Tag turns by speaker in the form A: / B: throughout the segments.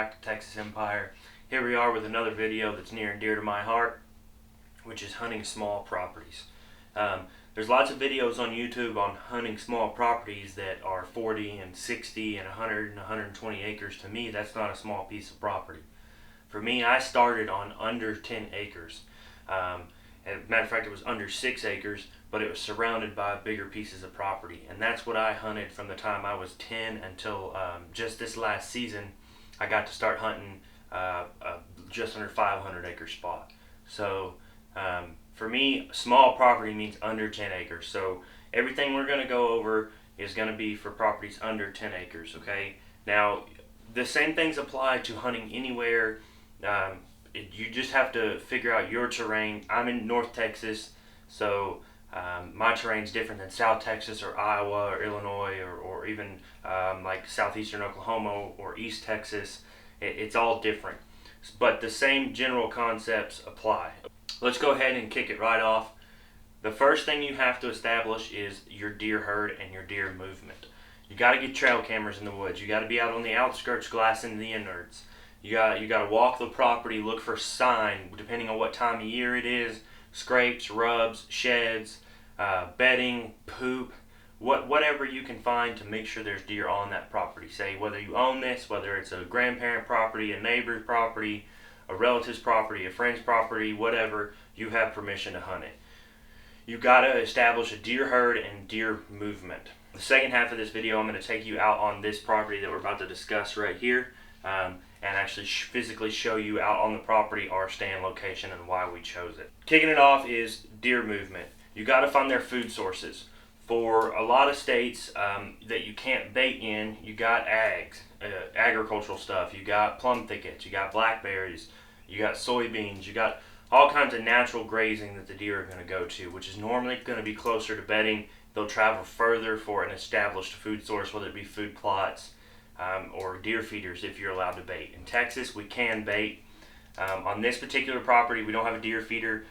A: back to Texas Empire. Here we are with another video that's near and dear to my heart, which is hunting small properties. There's lots of videos on YouTube on hunting small properties that are 40 and 60 and 100 and 120 acres. To me, that's not a small piece of property. For me, I started on under 10 acres. As a matter of fact, it was under 6 acres, but it was surrounded by bigger pieces of property. And that's what I hunted from the time I was 10 until just this last season. I got to start hunting just under 500 acre spot. So for me, small property means under 10 acres. So everything we're going to go over is going to be for properties under 10 acres, okay? Now, the same things apply to hunting anywhere. You just have to figure out your terrain. I'm in North Texas, so my terrain's different than South Texas or Iowa or Illinois or even like southeastern Oklahoma or East Texas. It's all different, but the same general concepts apply. Let's go ahead and kick it right off. The first thing you have to establish is your deer herd and your deer movement. You got to get trail cameras in the woods. You got to be out on the outskirts glassing the innards. You got to walk the property, look for sign, depending on what time of year it is, scrapes, rubs, sheds, bedding, poop, whatever you can find to make sure there's deer on that property. Say whether you own this, whether it's a grandparent property, a neighbor's property, a relative's property, a friend's property, whatever, you have permission to hunt it. You got to establish a deer herd and deer movement. The second half of this video, I'm going to take you out on this property that we're about to discuss right here. And actually physically show you out on the property our stand location and why we chose it. Kicking it off is deer movement. You got to find their food sources. For a lot of states that you can't bait in, you got agricultural stuff. You got plum thickets, you got blackberries, you got soybeans, you got all kinds of natural grazing that the deer are going to go to, which is normally going to be closer to bedding. They'll travel further for an established food source, whether it be food plots, or deer feeders if you're allowed to bait. In Texas, we can bait. On this particular property, we don't have a deer feeder.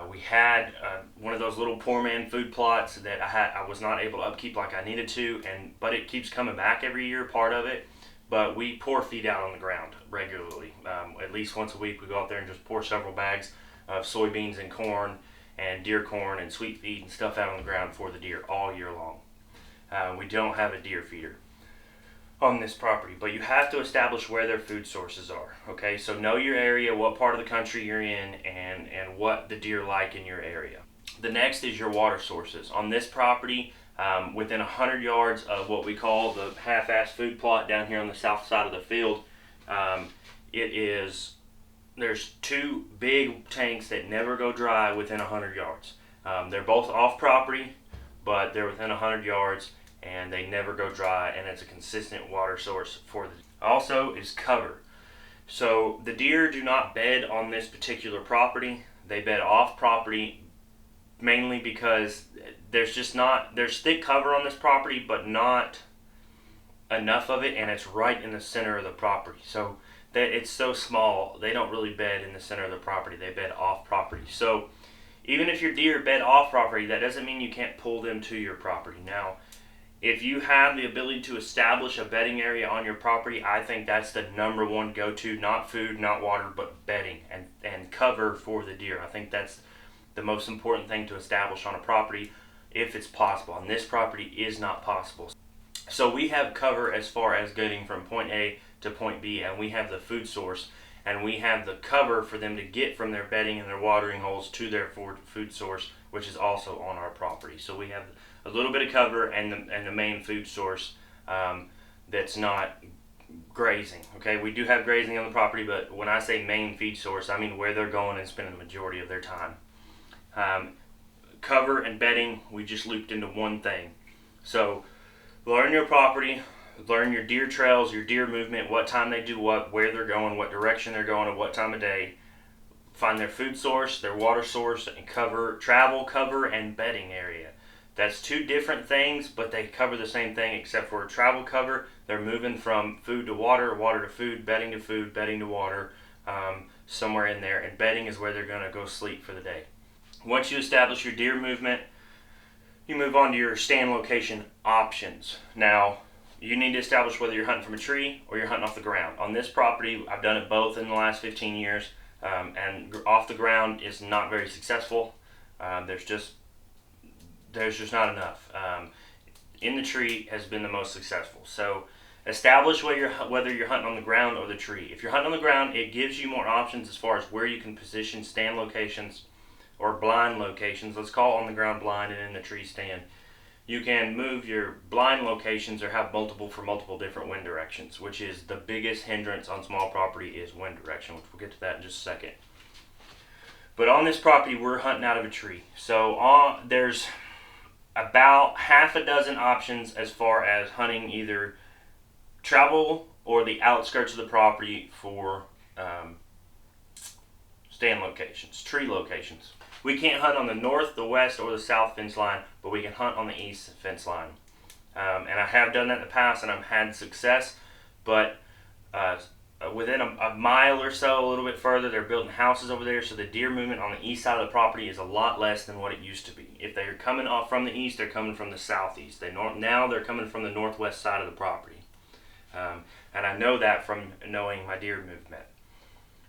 A: We had one of those little poor man food plots that I was not able to upkeep like I needed to, but it keeps coming back every year, part of it. But we pour feed out on the ground regularly. At least once a week, we go out there and just pour several bags of soybeans and corn and deer corn and sweet feed and stuff out on the ground for the deer all year long. We don't have a deer feeder on this property, but you have to establish where their food sources are. Okay, so know your area, what part of the country you're in, and what the deer like in your area. The next is your water sources. On this property, within 100 yards of what we call the half-ass food plot down here on the south side of the field, there's two big tanks that never go dry within 100 yards. They're both off property, but they're within 100 yards. And they never go dry, and it's a consistent water source for the. Also is cover. So the deer do not bed on this particular property. They bed off property, mainly because there's thick cover on this property, but not enough of it, and it's right in the center of the property. So that it's so small, they don't really bed in the center of the property. They bed off property. So even if your deer bed off property, that doesn't mean you can't pull them to your property. Now, if you have the ability to establish a bedding area on your property, I think that's the number one go-to, not food, not water, but bedding and cover for the deer. I think that's the most important thing to establish on a property if it's possible. On this property is not possible. So we have cover as far as getting from point A to point B, and we have the food source, and we have the cover for them to get from their bedding and their watering holes to their food source, which is also on our property. So we have a little bit of cover and the main food source that's not grazing. Okay, we do have grazing on the property, but when I say main feed source, I mean where they're going and spending the majority of their time. Cover and bedding, we just looped into one thing. So learn your property, learn your deer trails, your deer movement, what time they do what, where they're going, what direction they're going, and what time of day. Find their food source, their water source, and travel cover and bedding area. That's two different things, but they cover the same thing, except for travel cover. They're moving from food to water, water to food, bedding to water, somewhere in there. And bedding is where they're going to go sleep for the day. Once you establish your deer movement, you move on to your stand location options. Now, you need to establish whether you're hunting from a tree or you're hunting off the ground. On this property, I've done it both in the last 15 years, and off the ground is not very successful. There's just not enough. In the tree has been the most successful. So establish whether you're hunting on the ground or the tree. If you're hunting on the ground, it gives you more options as far as where you can position stand locations or blind locations. Let's call on the ground blind and in the tree stand. You can move your blind locations or have multiple different wind directions, which is the biggest hindrance on small property is wind direction, which we'll get to that in just a second. But on this property, we're hunting out of a tree. So there's about half a dozen options as far as hunting either travel or the outskirts of the property for stand locations, tree locations. We can't hunt on the north, the west, or the south fence line, but we can hunt on the east fence line. And I have done that in the past, and I've had success. But within a mile or so, a little bit further, they're building houses over there, so the deer movement on the east side of the property is a lot less than what it used to be. If they're coming off from the east, they're coming from the southeast. Now they're coming from the northwest side of the property. And I know that from knowing my deer movement.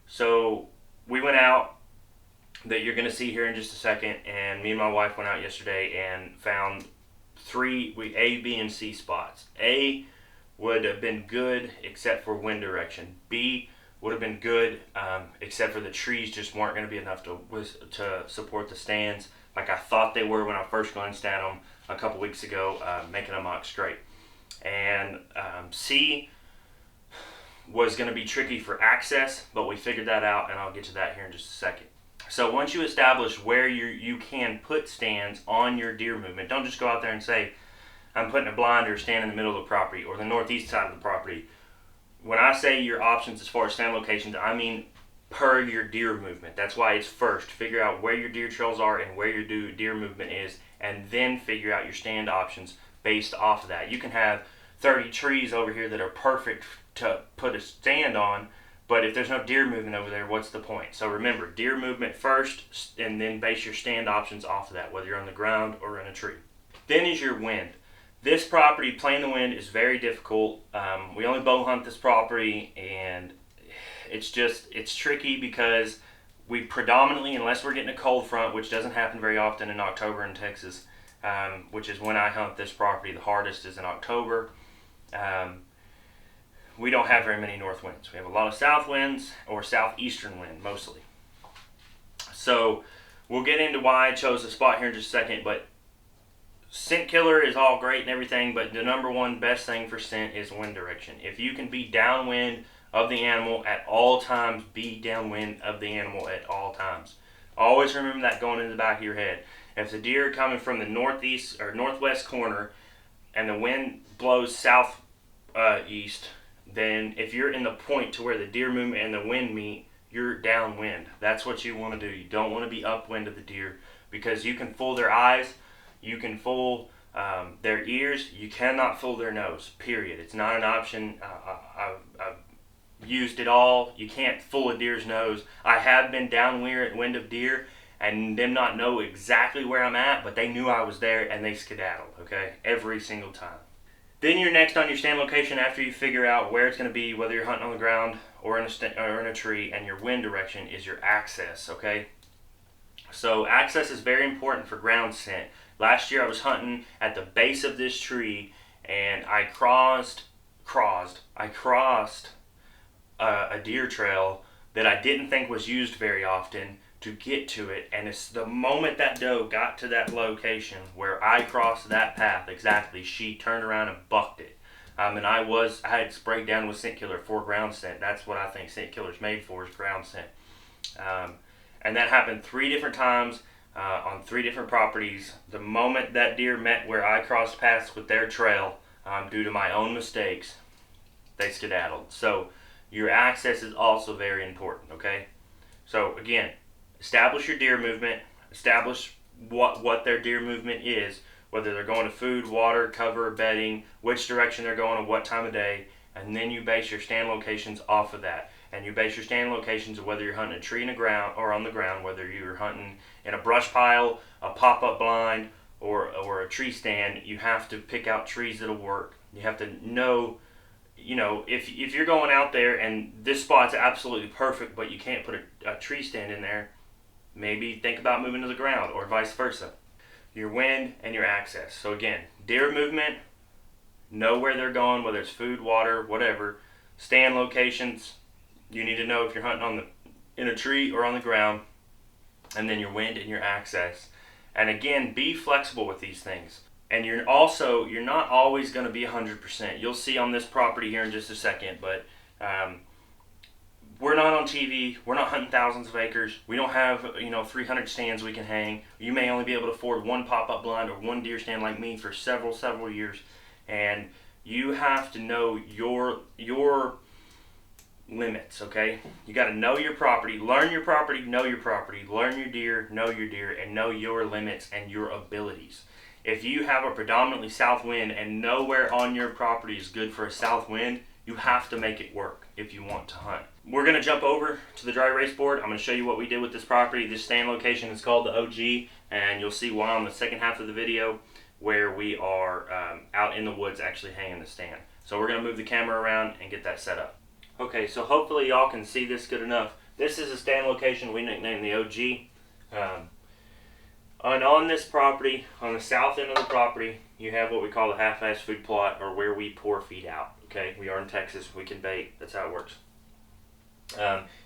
A: So we went out, that you're going to see here in just a second, and me and my wife went out yesterday and found three A, B, and C spots. A would have been good except for wind direction. B would have been good except for the trees just weren't going to be enough to support the stands like I thought they were when I first glanced at them a couple weeks ago, making a mock straight. And C was going to be tricky for access, but we figured that out, and I'll get to that here in just a second. So once you establish where you can put stands on your deer movement, don't just go out there and say, I'm putting a blind or stand in the middle of the property or the northeast side of the property. When I say your options as far as stand locations, I mean per your deer movement. That's why it's first. Figure out where your deer trails are and where your deer movement is, and then figure out your stand options based off of that. You can have 30 trees over here that are perfect to put a stand on, but if there's no deer movement over there, what's the point? So remember, deer movement first, and then base your stand options off of that, whether you're on the ground or in a tree. Then is your wind. This property, playing the wind, is very difficult. We only bow hunt this property, and it's tricky because we predominantly, unless we're getting a cold front, which doesn't happen very often in October in Texas, which is when I hunt this property the hardest, is in October. We don't have very many north winds. We have a lot of south winds or southeastern wind mostly. So we'll get into why I chose the spot here in just a second, but scent killer is all great and everything, but the number one best thing for scent is wind direction. If you can be downwind of the animal at all times, be downwind of the animal at all times. Always remember that going in the back of your head. If the deer are coming from the northeast or northwest corner and the wind blows southeast, then if you're in the point to where the deer movement and the wind meet, you're downwind. That's what you want to do. You don't want to be upwind of the deer, because you can fool their eyes, you can fool their ears, you cannot fool their nose, period. It's not an option. I've used it all. You can't fool a deer's nose. I have been downwind of deer and them not know exactly where I'm at, but they knew I was there and they skedaddled, okay, every single time. Then you're next on your stand location after you figure out where it's going to be, whether you're hunting on the ground or in a tree, and your wind direction is your access, okay? So access is very important for ground scent. Last year I was hunting at the base of this tree, and I crossed a deer trail that I didn't think was used very often to get to it, and it's the moment that doe got to that location where I crossed that path exactly, she turned around and bucked it. And I had sprayed down with scent killer for ground scent. That's what I think scent killer's made for, is ground scent. And that happened 3 different times on 3 different properties. The moment that deer met where I crossed paths with their trail, due to my own mistakes, they skedaddled. So your access is also very important, okay? So again, establish your deer movement, establish what their deer movement is, whether they're going to food, water, cover, bedding, which direction they're going at what time of day, and then you base your stand locations off of that. And you base your stand locations of whether you're hunting a tree in the ground or on the ground, whether you're hunting in a brush pile, a pop-up blind, or a tree stand, you have to pick out trees that'll work. You have to know, if you're going out there and this spot's absolutely perfect, but you can't put a tree stand in there, maybe think about moving to the ground, or vice versa. Your wind and your access. So again, deer movement, know where they're going, whether it's food, water, whatever. Stand locations, you need to know if you're hunting in a tree or on the ground. And then your wind and your access. And again, be flexible with these things. And you're not always going to be 100%. You'll see on this property here in just a second, but we're not on TV. We're not hunting thousands of acres. We don't have 300 stands we can hang. You may only be able to afford one pop-up blind or one deer stand like me for several years. And you have to know your limits, okay? You got to know your property, learn your property, know your property, learn your deer, and know your limits and your abilities. If you have a predominantly south wind and nowhere on your property is good for a south wind, you have to make it work if you want to hunt. We're going to jump over to the dry erase board. I'm going to show you what we did with this property. This stand location is called the OG, and you'll see why on the second half of the video, where we are out in the woods actually hanging the stand. So we're going to move the camera around and get that set up. Okay, so hopefully y'all can see this good enough. This is a stand location we nicknamed the OG. And on this property, on the south end of the property, you have what we call the half-ass food plot, or where we pour feed out. Okay, we are in Texas, we can bait, that's how it works.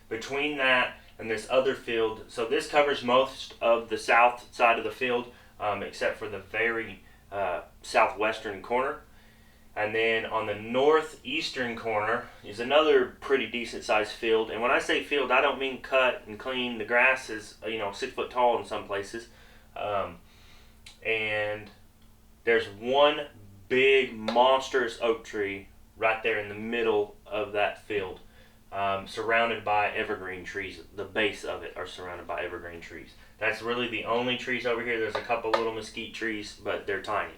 A: Between that and this other field, so this covers most of the south side of the field, except for the very southwestern corner. And then on the northeastern corner is another pretty decent sized field. And when I say field, I don't mean cut and clean. The grass is 6 foot tall in some places. And there's one big monstrous oak tree right there in the middle of that field, surrounded by evergreen trees. The base of it are surrounded by evergreen trees. That's really the only trees over here. There's a couple little mesquite trees, but they're tiny.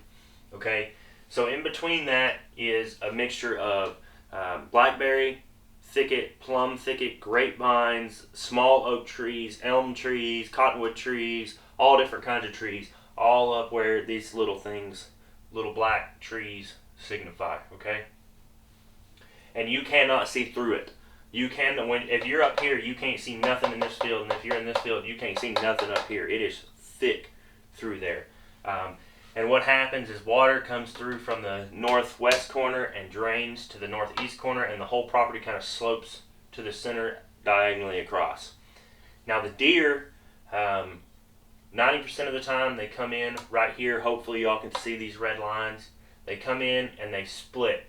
A: Okay, so in between that is a mixture of blackberry thicket, plum thicket, grapevines, small oak trees, elm trees, cottonwood trees, all different kinds of trees, all up where these little things, little black trees signify, okay? And you cannot see through it. If you're up here, you can't see nothing in this field, and if you're in this field, you can't see nothing up here. It is thick through there. And what happens is water comes through from the northwest corner and drains to the northeast corner, and the whole property kind of slopes to the center diagonally across. Now the deer, 90% of the time they come in right here. Hopefully y'all can see these red lines. They come in and they split.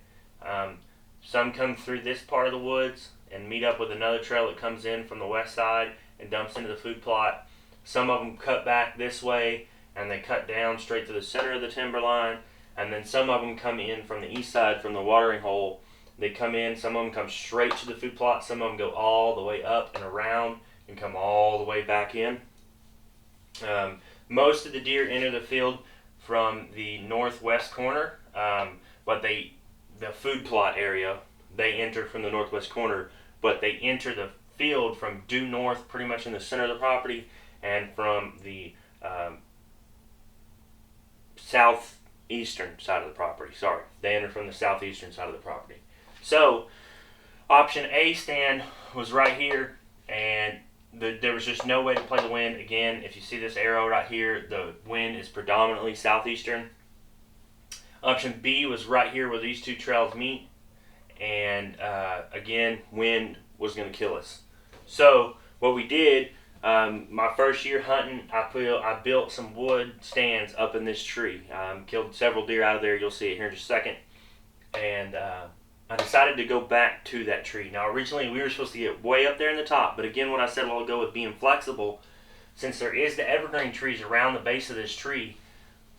A: Some come through this part of the woods and meet up with another trail that comes in from the west side and dumps into the food plot. Some of them cut back this way and they cut down straight to the center of the timber line, and then some of them come in from the east side from the watering hole. They come in, some of them come straight to the food plot, some of them go all the way up and around and come all the way back in. Most of the deer enter the field from the northwest corner, but the food plot area, they enter from the northwest corner, but they enter the field from due north, pretty much in the center of the property, and from the southeastern side of the property. Sorry, they enter from the southeastern side of the property. So, option A stand was right here, and there was just no way to play the wind. Again, if you see this arrow right here, the wind is predominantly southeastern. Option B was right here where these two trails meet, and again, wind was going to kill us. So what we did, my first year hunting, I built some wood stands up in this tree. Killed several deer out of there. You'll see it here in just a second. And I decided to go back to that tree. Now originally we were supposed to get way up there in the top, but again, what I said a while ago with being flexible, since there is the evergreen trees around the base of this tree,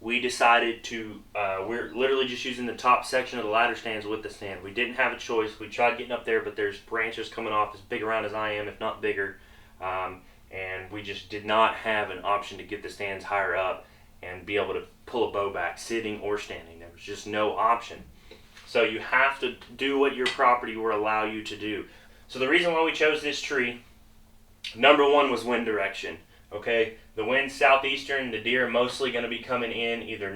A: we decided to, we're literally just using the top section of the ladder stands with the stand. We didn't have a choice. We tried getting up there, but there's branches coming off as big around as I am, if not bigger. And we just did not have an option to get the stands higher up and be able to pull a bow back, sitting or standing. There was just no option. So you have to do what your property will allow you to do. So the reason why we chose this tree, number one was wind direction. Okay, the wind's southeastern. The deer are mostly going to be coming in either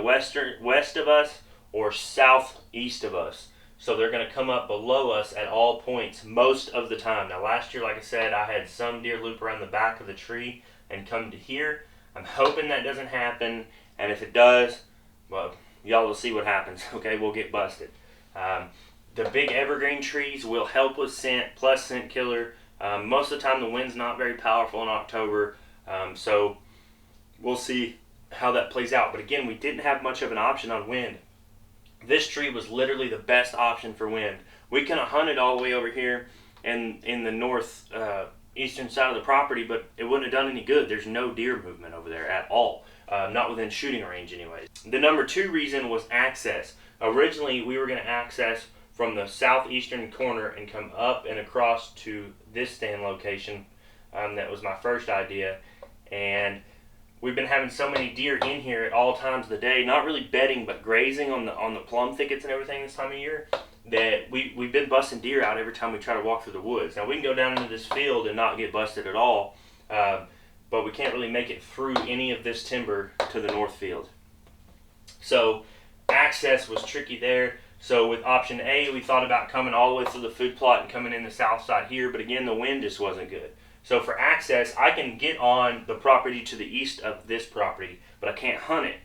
A: west of us or southeast of us. So they're going to come up below us at all points most of the time. Now last year, like I said, I had some deer loop around the back of the tree and come to here. I'm hoping that doesn't happen, and if it does, well, y'all will see what happens. Okay, we'll get busted. The big evergreen trees will help with scent, plus scent killer. Most of the time the wind's not very powerful in October, so we'll see how that plays out. But again, we didn't have much of an option on wind. This tree was literally the best option for wind. We could have hunted all the way over here and in the north eastern side of the property, but it wouldn't have done any good. There's no deer movement over there at all, not within shooting range anyways. The number 2 reason was access. Originally we were going to access from the southeastern corner and come up and across to this stand location. That was my first idea, and we've been having so many deer in here at all times of the day, not really bedding but grazing on the plum thickets and everything this time of year, that we've been busting deer out every time we try to walk through the woods. Now we can go down into this field and not get busted at all, but we can't really make it through any of this timber to the north field. So access was tricky there. So with option A, we thought about coming all the way through the food plot and coming in the south side here, but again, the wind just wasn't good. So for access, I can get on the property to the east of this property, but I can't hunt it.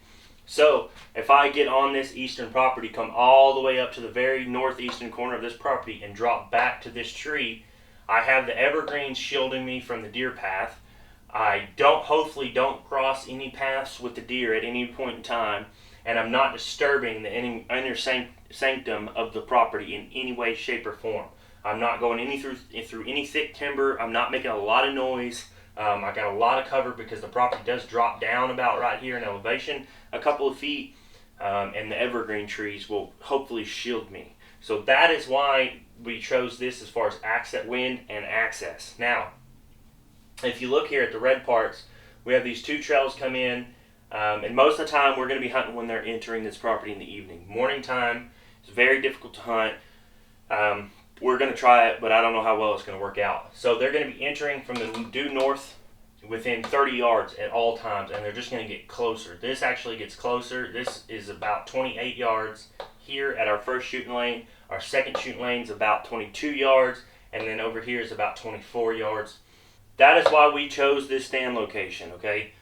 A: So if I get on this eastern property, come all the way up to the very northeastern corner of this property and drop back to this tree, I have the evergreens shielding me from the deer path. I hopefully don't cross any paths with the deer at any point in time, and I'm not disturbing the inner sanctum of the property in any way, shape, or form. I'm not going through any thick timber. I'm not making a lot of noise. I got a lot of cover because the property does drop down about right here in elevation a couple of feet, and the evergreen trees will hopefully shield me. So that is why we chose this as far as access, wind and access. Now, if you look here at the red parts, we have these 2 trails come in, and most of the time we're going to be hunting when they're entering this property in the evening. Morning time is very difficult to hunt. We're going to try it, but I don't know how well it's going to work out. So they're going to be entering from the due north within 30 yards at all times, and they're just going to get closer. This actually gets closer. This is about 28 yards here at our first shooting lane. Our second shooting lane is about 22 yards, and then over here is about 24 yards. That is why we chose this stand location, okay?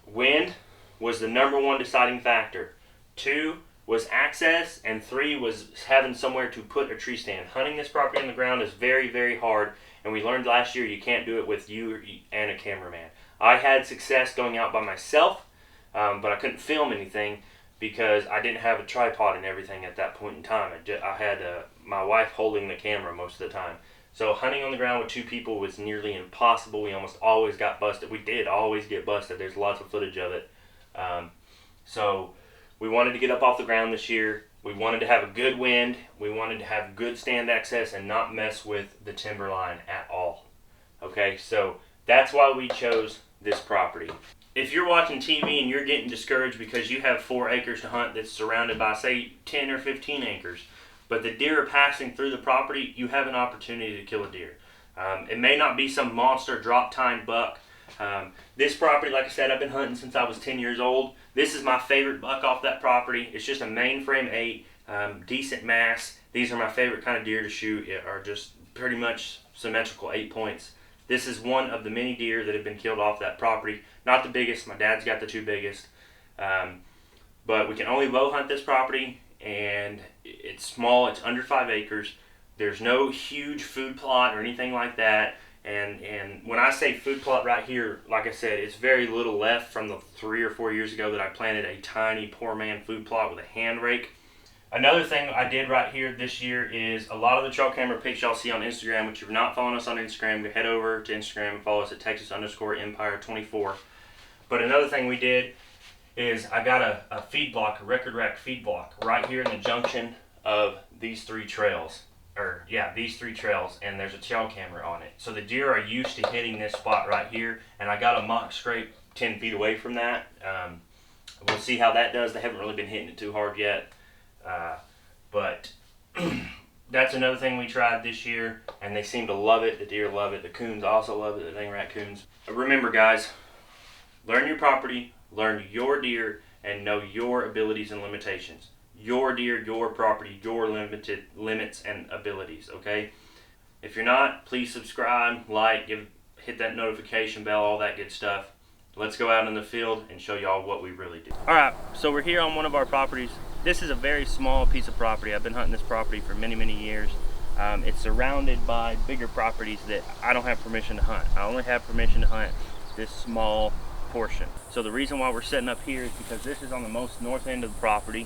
A: Wind was the number 1 deciding factor. 2 was access, and 3 was having somewhere to put a tree stand. Hunting this property on the ground is very, very hard, and we learned last year you can't do it with you and a cameraman. I had success going out by myself, but I couldn't film anything because I didn't have a tripod and everything at that point in time. I had my wife holding the camera most of the time. So hunting on the ground with 2 people was nearly impossible. We almost always got busted. We did always get busted. There's lots of footage of it. So we wanted to get up off the ground this year. We wanted to have a good wind. We wanted to have good stand access and not mess with the timber line at all. Okay, so that's why we chose this property. If you're watching TV and you're getting discouraged because you have 4 acres to hunt that's surrounded by, say, 10 or 15 acres, but the deer are passing through the property, you have an opportunity to kill a deer. It may not be some monster drop tine buck. This property, like I said, I've been hunting since I was 10 years old. This is my favorite buck off that property. It's just a mainframe 8, decent mass. These are my favorite kind of deer to shoot, are just pretty much symmetrical 8 points. This is one of the many deer that have been killed off that property. Not the biggest, my dad's got the 2 biggest. But we can only bow hunt this property, and it's small, it's under 5 acres. There's no huge food plot or anything like that. And when I say food plot right here, like I said, it's very little left from the 3 or 4 years ago that I planted a tiny poor man food plot with a hand rake. Another thing I did right here this year is a lot of the trail camera pics y'all see on Instagram, which if you're not following us on Instagram, head over to Instagram and follow us at Texas_Empire24. But another thing we did is I got a feed block, a record rack feed block, right here in the junction of these 3 trails. These 3 trails, and there's a trail camera on it. So the deer are used to hitting this spot right here, and I got a mock scrape 10 feet away from that. We'll see how that does. They haven't really been hitting it too hard yet. But That's another thing we tried this year, and they seem to love it. The deer love it. The coons also love it. The dang raccoons. Remember, guys, learn your property, learn your deer, and know your abilities and limitations. Your deer, your property, your limited limits and abilities. Okay. If you're not, please subscribe, like, hit that notification bell, all that good stuff. Let's go out in the field and show y'all what we really do. All right, so we're here on one of our properties. This is a very small piece of property. I've been hunting this property for many, many years. It's surrounded by bigger properties that I don't have permission to hunt. I only have permission to hunt this small portion. So the reason why we're setting up here is because this is on the most north end of the property,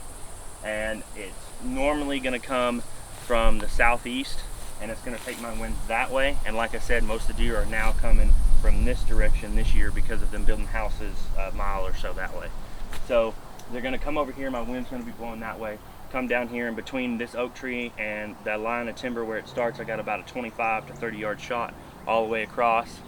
A: and it's normally gonna come from the southeast, and it's gonna take my winds that way. And like I said, most of the deer are now coming from this direction this year because of them building houses a mile or so that way. So they're gonna come over here, my wind's gonna be blowing that way, come down here in between this oak tree and that line of timber where it starts. I got about a 25 to 30 yard shot all the way across.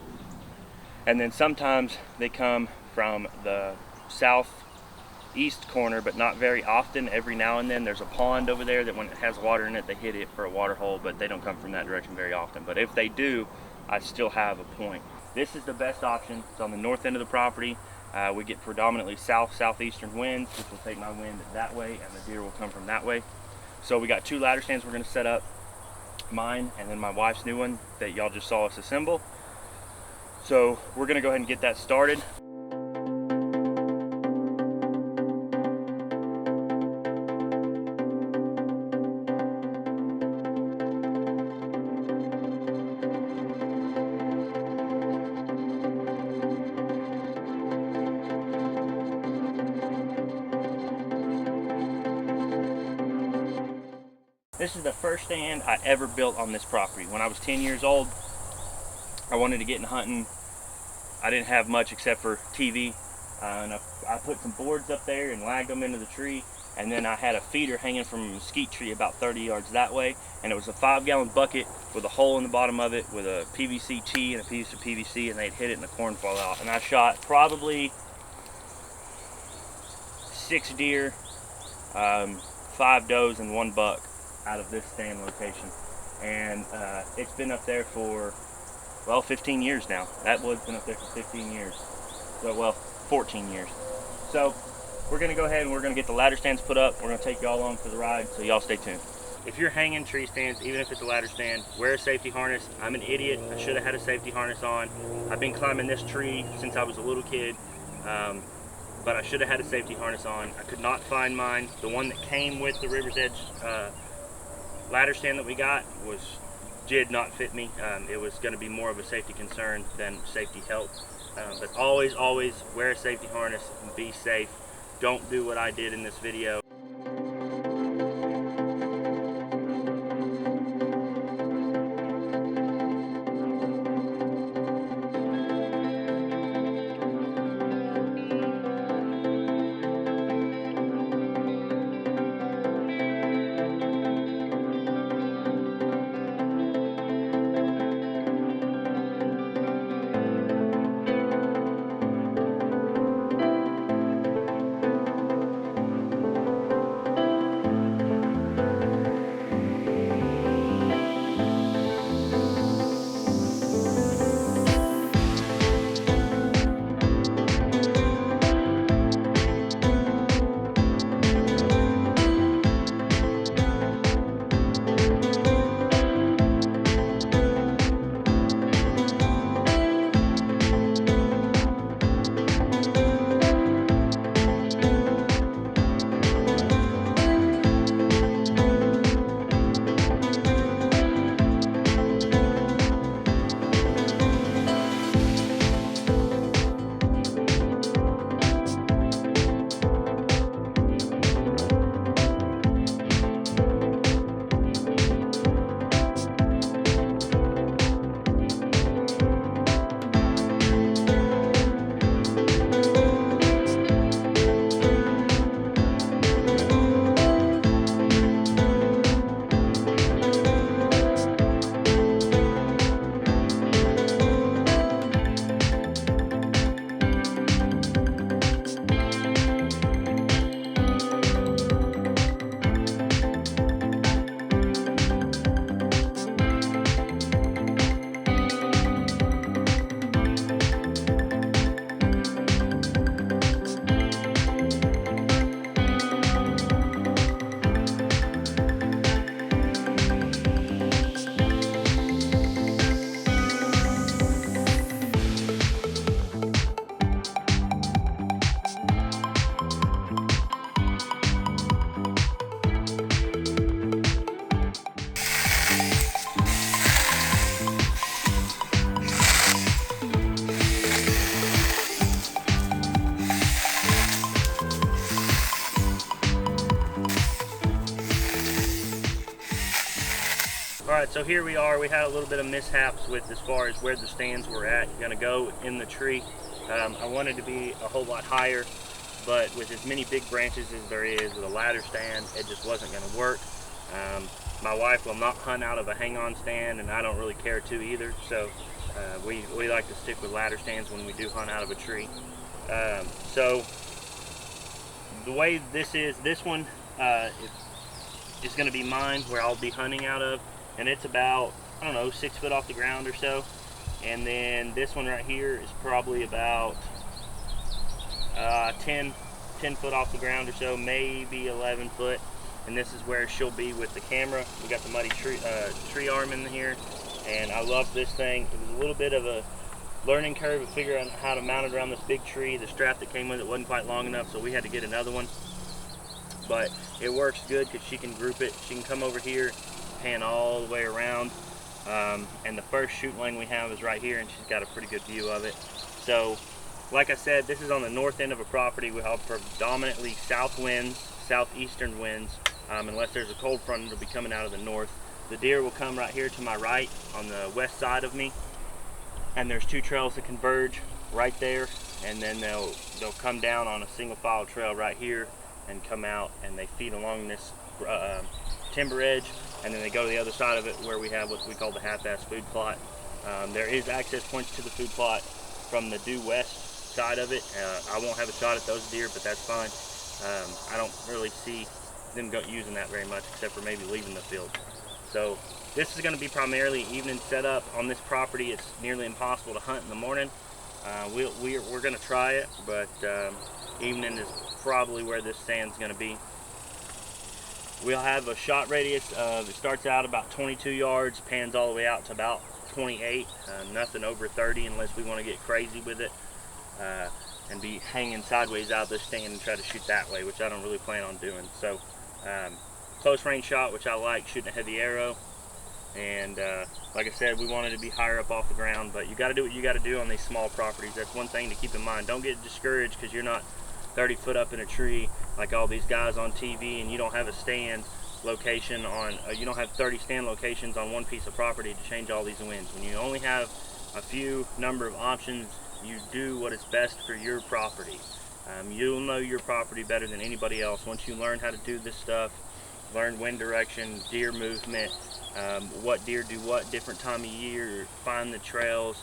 A: And then sometimes they come from the southeast corner, but not very often. Every now and then there's a pond over there that when it has water in it, they hit it for a water hole, but they don't come from that direction very often. But if they do, I still have a point. This is the best option. It's on the north end of the property. We get predominantly southeastern winds, which will take my wind that way, and the deer will come from that way. So we got two ladder stands we're going to set up, mine and then my wife's new one that y'all just saw us assemble. So we're going to go ahead and get that started. This is the first stand I ever built on this property. When I was 10 years old, I wanted to get into hunting. I didn't have much except for TV, and I put some boards up there and lagged them into the tree, and then I had a feeder hanging from a mesquite tree about 30 yards that way, and it was a 5-gallon bucket with a hole in the bottom of it with a PVC tee and a piece of PVC, and they'd hit it and the corn fall out. And I shot probably 6 deer, 5 does, and 1 buck out of this stand location. And it's been up there for, well, 15 years now. That wood's been up there for 15 years. So, well, 14 years. So we're gonna go ahead and we're gonna get the ladder stands put up. We're gonna take y'all along for the ride, so y'all stay tuned. If you're hanging tree stands, even if it's a ladder stand, wear a safety harness. I'm an idiot. I should have had a safety harness on. I've been climbing this tree since I was a little kid, but I should have had a safety harness on. I could not find mine. The one that came with the River's Edge ladder stand that we got did not fit me. It was going to be more of a safety concern than safety help. But always wear a safety harness and be safe. Don't do what I did in this video. Alright, so here we are. We had a little bit of mishaps with as far as where the stands were at. You're going to go in the tree. I wanted to be a whole lot higher, but with as many big branches as there is with a ladder stand, it just wasn't going to work. My wife will not hunt out of a hang-on stand, and I don't really care to either, so we like to stick with ladder stands when we do hunt out of a tree. So the way this one is going to be mine, where I'll be hunting out of, and it's about, I don't know, 6 foot off the ground or so. And then this one right here is probably about 10 foot off the ground or so, maybe 11 foot. And this is where she'll be with the camera. We got the muddy tree arm in here, and I love this thing. It was a little bit of a learning curve of figuring out how to mount it around this big tree. The strap that came with it wasn't quite long enough, so we had to get another one. But it works good because she can group it. She can come over here, pan all the way around. And the first shooting lane we have is right here, and she's got a pretty good view of it. So, like I said, this is on the north end of a property. We have predominantly south winds, southeastern winds. Unless there's a cold front, it'll be coming out of the north. The deer will come right here to my right on the west side of me, and there's 2 trails that converge right there, and then they'll come down on a single file trail right here and come out, and they feed along this timber edge, and then they go to the other side of it where we have what we call the half-ass food plot. There is access points to the food plot from the due west side of it. I won't have a shot at those deer, but that's fine. I don't really see them using that very much, except for maybe leaving the field. So this is going to be primarily evening setup. On this property, it's nearly impossible to hunt in the morning. We're going to try it, but evening is probably where this stand's going to be. We'll have a shot radius of, it starts out about 22 yards, pans all the way out to about 28, nothing over 30 unless we want to get crazy with it and be hanging sideways out of this stand and try to shoot that way, which I don't really plan on doing. So close range shot, which I like, shooting a heavy arrow. And like I said, we wanted to be higher up off the ground, but you got to do what you got to do on these small properties. That's one thing to keep in mind. Don't get discouraged because you're not 30 foot up in a tree like all these guys on TV, and you don't have a stand location on, you don't have 30 stand locations on one piece of property to change all these winds. When you only have a few number of options, you do what is best for your property. You'll know your property better than anybody else. Once you learn how to do this stuff, learn wind direction, deer movement, what deer do what different time of year, find the trails,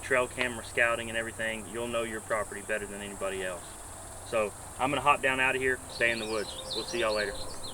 A: trail camera scouting and everything, you'll know your property better than anybody else. So I'm going to hop down out of here, stay in the woods. We'll see y'all later.